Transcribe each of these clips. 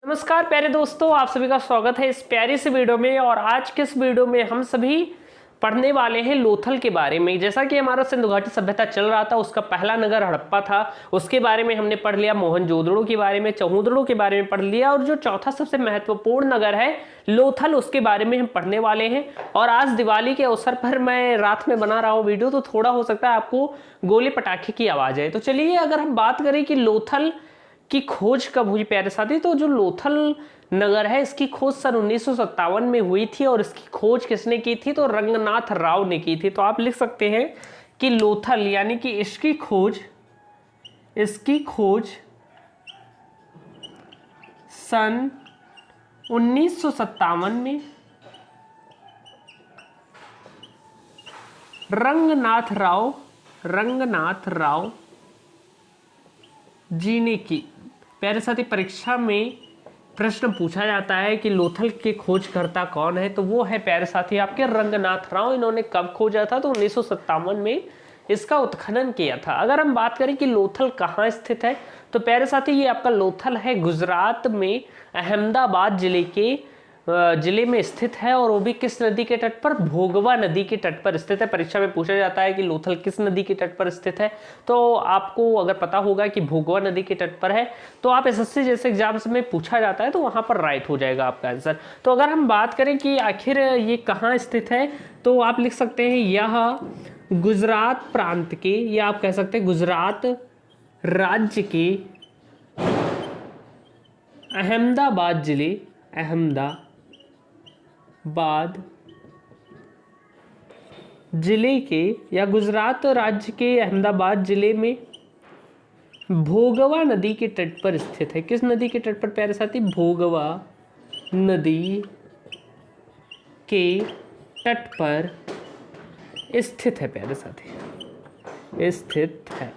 नमस्कार प्यारे दोस्तों, आप सभी का स्वागत है इस प्यारी सी वीडियो में। और आज के इस वीडियो में हम सभी पढ़ने वाले हैं लोथल के बारे में। जैसा कि हमारा सिंधु घाटी सभ्यता चल रहा था, उसका पहला नगर हड़प्पा था, उसके बारे में हमने पढ़ लिया। मोहनजोदड़ो के बारे में, चौहुदड़ो के बारे में पढ़ लिया। और जो चौथा सबसे महत्वपूर्ण नगर है लोथल, उसके बारे में हम पढ़ने वाले हैं। और आज दिवाली के अवसर पर मैं रात में बना रहा हूँ वीडियो, तो थोड़ा हो सकता है आपको गोले पटाखे की आवाज आए। तो चलिए, अगर हम बात करें कि लोथल की खोज कब हुई प्यारे साथी, तो जो लोथल नगर है इसकी खोज सन 1957 में हुई थी। और इसकी खोज किसने की थी? तो रंगनाथ राव ने की थी। तो आप लिख सकते हैं कि लोथल यानी कि इसकी खोज सन 1957 में रंगनाथ राव जी ने की। प्यारे साथी, परीक्षा में प्रश्न पूछा जाता है कि लोथल के खोजकर्ता कौन है, तो वो है प्यारे साथी आपके रंगनाथ राव। इन्होंने कब खोजा था? तो 1957 में इसका उत्खनन किया था। अगर हम बात करें कि लोथल कहाँ स्थित है, तो प्यारे साथी ये आपका लोथल है गुजरात में अहमदाबाद जिले में स्थित है। और वो भी किस नदी के तट पर? भोगवा नदी के तट पर स्थित है। परीक्षा में पूछा जाता है कि लोथल किस नदी के तट पर स्थित है, तो आपको अगर पता होगा कि भोगवा नदी के तट पर है, तो आप एसएससी जैसे एग्जाम्स में पूछा जाता है तो वहां पर राइट हो जाएगा आपका आंसर। तो अगर हम बात करें कि आखिर ये कहाँ स्थित है, तो आप लिख सकते हैं यह गुजरात प्रांत के, या आप कह सकते हैं गुजरात राज्य के अहमदाबाद जिले के, या गुजरात राज्य के अहमदाबाद जिले में भोगवा नदी के तट पर स्थित है। किस नदी के तट पर प्यारे साथी? भोगवा नदी के तट पर स्थित है प्यारे साथी, स्थित है।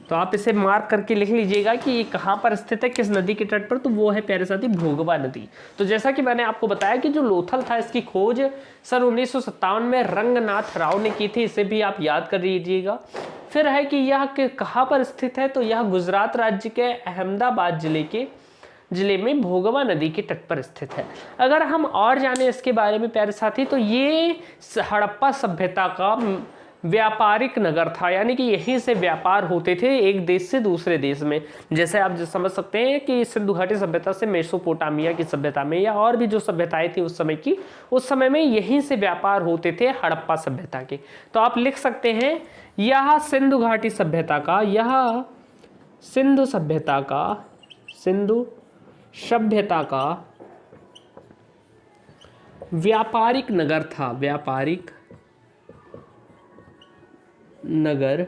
तो आप इसे मार्क करके लिख लीजिएगा कि ये कहाँ पर स्थित है, किस नदी के तट पर। तो वो है प्यारे साथी भोगवा नदी। तो जैसा कि मैंने आपको बताया कि जो लोथल था इसकी खोज सन 1957 में रंगनाथ राव ने की थी। इसे भी आप याद कर लीजिएगा। फिर है कि यह कहाँ पर स्थित है, तो यह गुजरात राज्य के अहमदाबाद जिले में भोगवा नदी के तट पर स्थित है। अगर हम और जाने इसके बारे में प्यारे साथी, तो ये हड़प्पा सभ्यता का व्यापारिक नगर था, यानी कि यहीं से व्यापार होते थे एक देश से दूसरे देश में। जैसे आप समझ सकते हैं कि सिंधु घाटी सभ्यता से मेसोपोटामिया की सभ्यता में, या और भी जो सभ्यताएं थी उस समय में यहीं से व्यापार होते थे हड़प्पा सभ्यता के। तो आप लिख सकते हैं यह सिंधु घाटी सभ्यता का, यह सिंधु सभ्यता का व्यापारिक नगर था, व्यापारिक नगर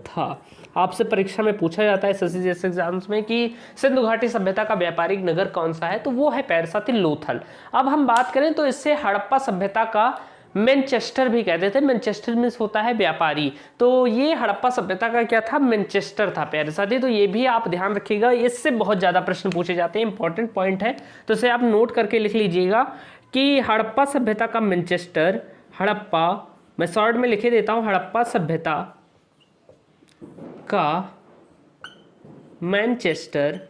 था। आपसे परीक्षा में पूछा जाता है एसएससी जैसे एग्जाम्स में कि सिंधु घाटी सभ्यता का व्यापारिक नगर कौन सा है, तो वो है प्यारे साथी लोथल। अब हम बात करें तो इससे हड़प्पा सभ्यता का मैनचेस्टर भी कहते थे। मैनचेस्टर मींस होता है व्यापारी। तो ये हड़प्पा सभ्यता का क्या था? मैनचेस्टर था प्यारे साथी। तो ये भी आप ध्यान रखिएगा, इससे बहुत ज्यादा प्रश्न पूछे जाते हैं, इंपॉर्टेंट पॉइंट है। तो इसे आप नोट करके लिख लीजिएगा कि हड़प्पा सभ्यता का मैनचेस्टर, हड़प्पा, मैं शॉर्ट में लिखे देता हूं, हड़प्पा सभ्यता का मैनचेस्टर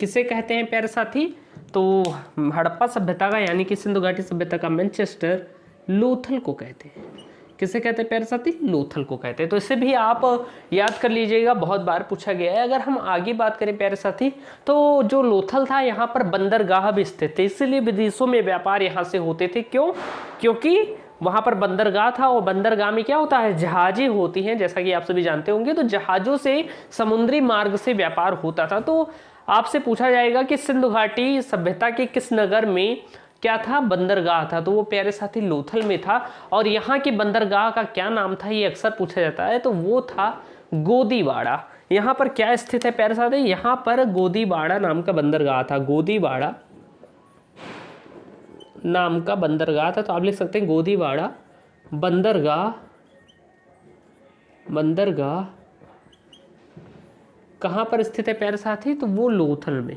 किसे कहते हैं प्यारे साथी? तो हड़प्पा सभ्यता का यानी कि सिंधु घाटी सभ्यता का मैनचेस्टर लोथल को कहते हैं। किसे कहते हैं प्यारे साथी? लोथल को कहते हैं। तो इसे भी आप याद कर लीजिएगा, बहुत बार पूछा गया है। अगर हम आगे बात करें प्यारे साथी, तो जो लोथल था यहाँ पर बंदरगाह भी स्थित थे, इसलिए विदेशों में व्यापार यहाँ से होते थे। क्यों? क्योंकि वहाँ पर बंदरगाह था, और बंदरगाह में क्या होता है? जहाजें होती हैं, जैसा कि आप सभी जानते होंगे। तो जहाजों से समुद्री मार्ग से व्यापार होता था। तो आपसे पूछा जाएगा कि सिंधु घाटी सभ्यता के किस नगर में क्या था? बंदरगाह था। तो वो प्यारे साथी लोथल में था। और यहाँ के बंदरगाह का क्या नाम था, ये अक्सर पूछा जाता है। तो वो था गोदीवाड़ा। यहाँ पर क्या स्थित है प्यारे साथी? यहाँ पर गोदीवाड़ा नाम का बंदरगाह था, गोदीवाड़ा नाम का बंदरगाह था। तो आप लिख सकते हैं गोदीवाड़ा बंदरगाह कहाँ पर स्थित है प्यारे साथी? तो वो लोथल में।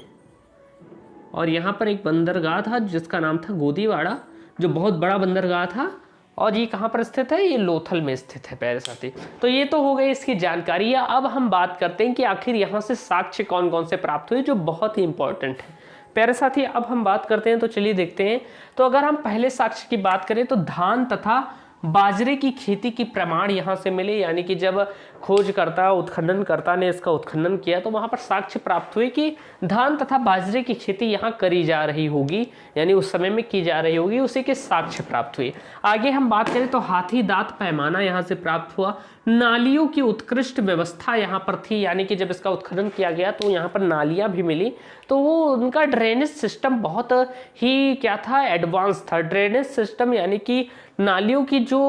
और यहाँ पर एक बंदरगाह था जिसका नाम था गोदीवाड़ा, जो बहुत बड़ा बंदरगाह था। और ये कहाँ पर स्थित है, ये लोथल में स्थित है प्यारे साथी। तो ये तो हो गई इसकी जानकारी। अब हम बात करते हैं कि आखिर यहाँ से साक्ष्य कौन कौन से प्राप्त हुए, जो बहुत ही इंपॉर्टेंट है प्यारे साथी। अब हम बात करते हैं, तो चलिए देखते हैं। तो अगर हम पहले साक्ष्य की बात करें तो धान तथा बाजरे की खेती की प्रमाण यहाँ से मिले, यानी कि जब खोजकर्ता उत्खननकर्ता ने इसका उत्खनन किया तो वहाँ पर साक्ष्य प्राप्त हुए कि धान तथा बाजरे की खेती यहाँ करी जा रही होगी, यानी उस समय में की जा रही होगी, उसी के साक्ष्य प्राप्त हुए। आगे हम बात करें तो हाथी दांत पैमाना यहाँ से प्राप्त हुआ। नालियों की उत्कृष्ट व्यवस्था यहाँ पर थी, यानी कि जब इसका उत्खनन किया गया तो यहाँ पर नालियाँ भी मिली, तो वो उनका ड्रेनेज सिस्टम बहुत ही क्या था, एडवांस था। ड्रेनेज सिस्टम यानी कि नालियों की जो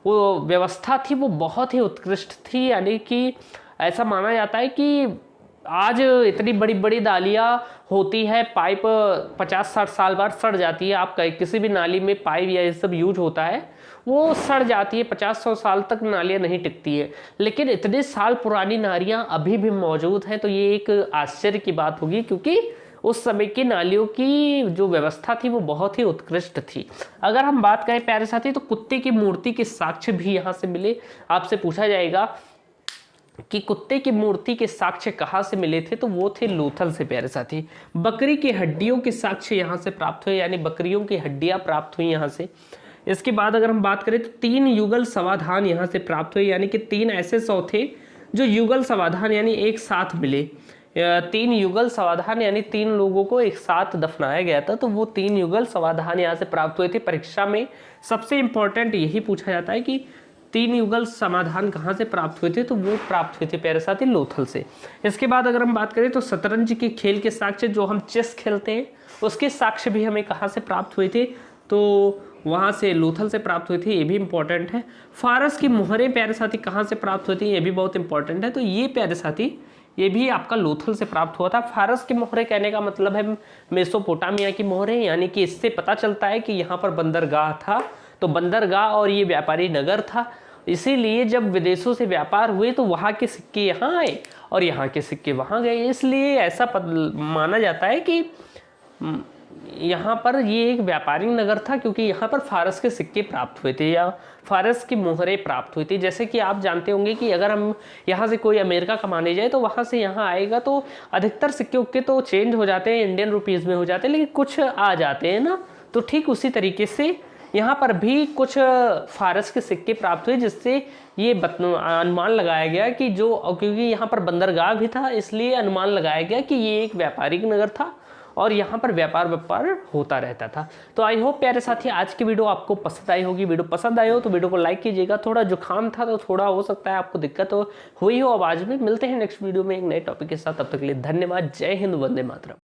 वो व्यवस्था थी वो बहुत ही उत्कृष्ट थी, यानी कि ऐसा माना जाता है कि आज इतनी बड़ी बड़ी नालियाँ होती है, पाइप 50-60 साल बाद सड़ जाती है। आप किसी भी नाली में पाइप या ये सब यूज होता है वो सड़ जाती है, 50-100 साल तक नालियाँ नहीं टिकती है, लेकिन इतने साल पुरानी नालियाँ अभी भी मौजूद हैं। तो ये एक आश्चर्य की बात होगी, क्योंकि उस समय की नालियों की जो व्यवस्था थी वो बहुत ही उत्कृष्ट थी। अगर हम बात करें प्यारे साथी तो कुत्ते की मूर्ति के साक्ष्य भी यहाँ से मिले। आपसे पूछा जाएगा कि कुत्ते की मूर्ति के साक्ष्य कहाँ से मिले थे, तो वो थे लोथल से प्यारे साथी। बकरी की हड्डियों के साक्ष्य यहाँ से प्राप्त हुए, यानी बकरियों की हड्डियाँ प्राप्त हुई यहाँ से। इसके बाद अगर हम बात करें तो 3 युगल समाधान यहाँ से प्राप्त हुए, यानी कि 3 ऐसे शव थे जो युगल समाधान यानी एक साथ मिले। 3 युगल समाधान यानी 3 लोगों को एक साथ दफनाया गया था, तो वो 3 युगल समाधान यहाँ से प्राप्त हुए थे। परीक्षा में सबसे इंपॉर्टेंट यही पूछा जाता है कि 3 युगल समाधान कहाँ से प्राप्त हुए थे, तो वो प्राप्त हुए थे प्यारे साथी लोथल से। इसके बाद अगर हम बात करें तो शतरंज के खेल के साक्ष्य, जो हम चेस खेलते हैं उसके साक्ष्य भी हमें कहाँ से प्राप्त हुए थे, तो वहाँ से लोथल से प्राप्त हुई थी, ये भी इंपॉर्टेंट है। फारस की मोहरें प्यारे साथी कहाँ से प्राप्त होती हैं, ये भी बहुत इंपॉर्टेंट है। तो ये प्यारे साथी ये भी आपका लोथल से प्राप्त हुआ था। फारस की मोहरें कहने का मतलब है मेसोपोटामिया की मोहरें, यानी कि इससे पता चलता है कि यहाँ पर बंदरगाह था, तो बंदरगाह और ये व्यापारी नगर था, इसीलिए जब विदेशों से व्यापार हुए तो वहाँ के सिक्के यहाँ आए और यहाँ के सिक्के वहाँ गए। इसलिए ऐसा माना जाता है कि यहाँ पर ये एक व्यापारिक नगर था, क्योंकि यहाँ पर फारस के सिक्के प्राप्त हुए थे या फारस की मोहरें प्राप्त हुई थी। जैसे कि आप जानते होंगे कि अगर हम यहाँ से कोई अमेरिका कमाने जाए तो वहाँ से यहाँ आएगा तो अधिकतर सिक्के उक्के तो चेंज हो जाते हैं, इंडियन रुपीज़ में हो जाते हैं, लेकिन कुछ आ जाते हैं ना। तो ठीक उसी तरीके से यहाँ पर भी कुछ फारस के सिक्के प्राप्त हुए, जिससे ये अनुमान लगाया गया कि क्योंकि यहाँ पर बंदरगाह भी था, इसलिए अनुमान लगाया गया कि ये एक व्यापारिक नगर था और यहाँ पर व्यापार होता रहता था। तो आई होप प्यारे साथी आज की वीडियो आपको पसंद आई होगी। वीडियो पसंद आई हो तो वीडियो को लाइक कीजिएगा। थोड़ा जुकाम था तो थोड़ा हो सकता है आपको दिक्कत हुई हो आवाज़ में। मिलते हैं नेक्स्ट वीडियो में एक नए टॉपिक के साथ, तब तक के लिए धन्यवाद। जय हिंद, वंदे मातरम।